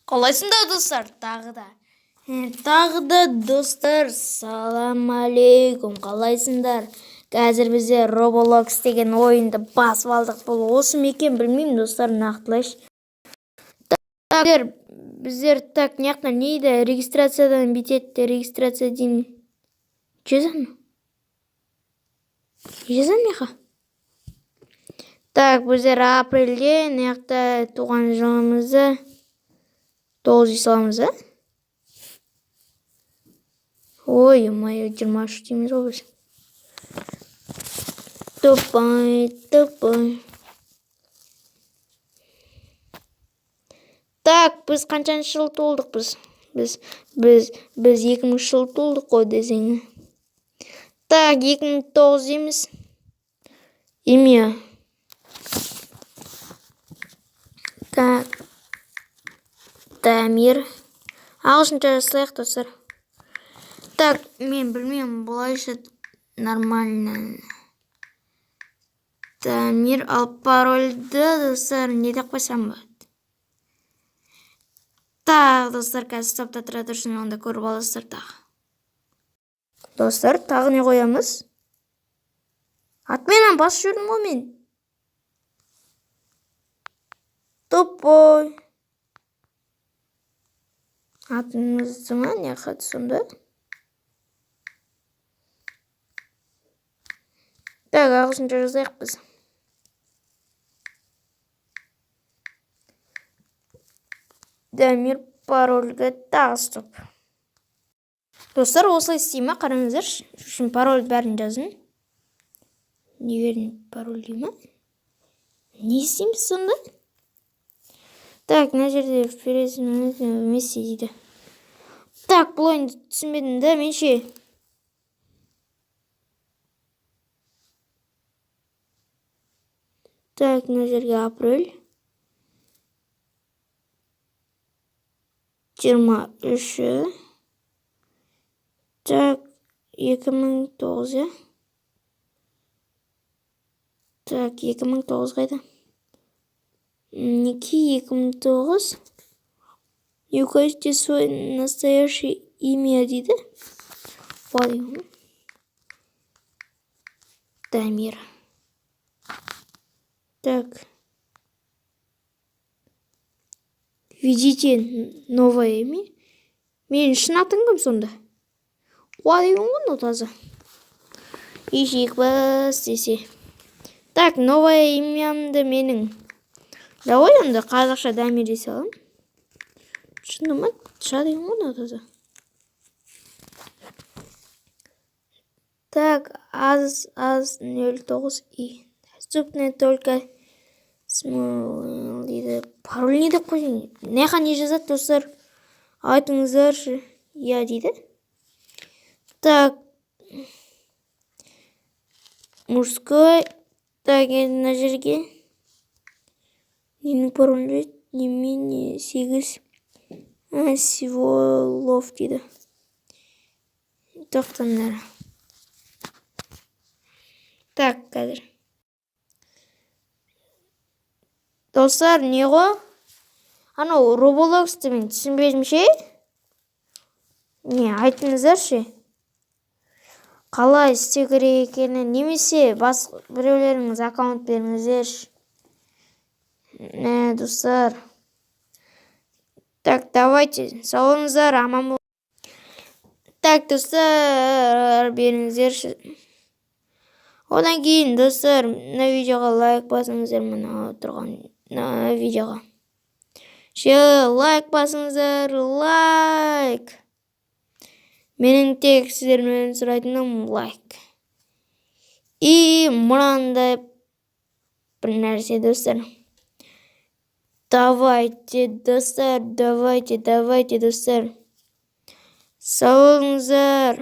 Қалайсыңдар достар, тағы да достар, салам алейкум, қалайсыңдар? Қазір бізде Roblox деген ойынды басып алдық. Бұл осы ма екен білмеймін достар, нақтылайшы. Біздер так неяқта нейді, регистрациядан битетті, регистрация деймін. Жазам неқа? Так, біздер апрельде неяқта туған жылымызды 9 саламыз, а? Ой, мое 23 дейміз ғой біз. Тупай. Так, біз қаншаншы жыл толдық біз? Біз 2000 жыл толдық қой десең. Так, 2009 дейміз. Имя. Так. Дамир. Ағылшынша жазсайық достар. Так, мен білмеймін, бұлайша нормально. Дамир, ал парольді достар не деп қойсам болады? Так, достар, қазір стопта тұра тұрсын, онда көріп аласыздар тағы. Достар, тағы не қоямыз? Атменен бас жүрдім ғой мен. Тупой. Атымызды ма не қады сонда? Так, ағылшынша жазайық біз. Дамир, парольға тағы стоп. Достар, осылай істей ма? Қараңыздар. Үшін пароль бәрін жазын. Неверный пароль дей ма? Не істейміз сонда? Так, мына жерде вместе дейді. Так, бұл ойынды түсінбедім да, мен ше. Так, мына жерге апрель. 23. Так, 2009, я? Так, 2009 қайда? Неке 2009. Не укажите свой настоящее имя дейді. Владимир. Дамир. Так. Введите новое имя. Мен шын атың кім сонда? Владимир ғой таза. Ишек бас десе. Так, новое имямды менің. Давай онда қазақша Дамир дей салам. Шынды ма? Шадың ғой таза. Так, аз 09 и. Доступны только смол дейді. Пароль не деп қойсын? Неқа не жазады достар? Айтыңыздаршы. Я дейді. Так. Мужской. Так, мына жерге. Менің пароль жайды. Немене 8. Сиволов дейді. Тоқтаңдар. Так, қазір. Достар, не ғой? Анау Roblox'ты мен түсінбедім ше? Не, айтыңыздаршы. Қалай істеу керек екенін, немесе біреулеріңіз аккаунт беріңіздерші. Достар. Так, давайте, сауыңыздар, аман бол. Так, достар, беріңіздерші. Одан кейін, достар, мына видеоға лайк басыңыздар, мына тұрған видеоға. Лайк басыңыздар, лайк. Менің тек сіздермен сұрайтыным лайк. И мынандай бір нәрсе, достар. Давайте, достар. Сау болыңыздар.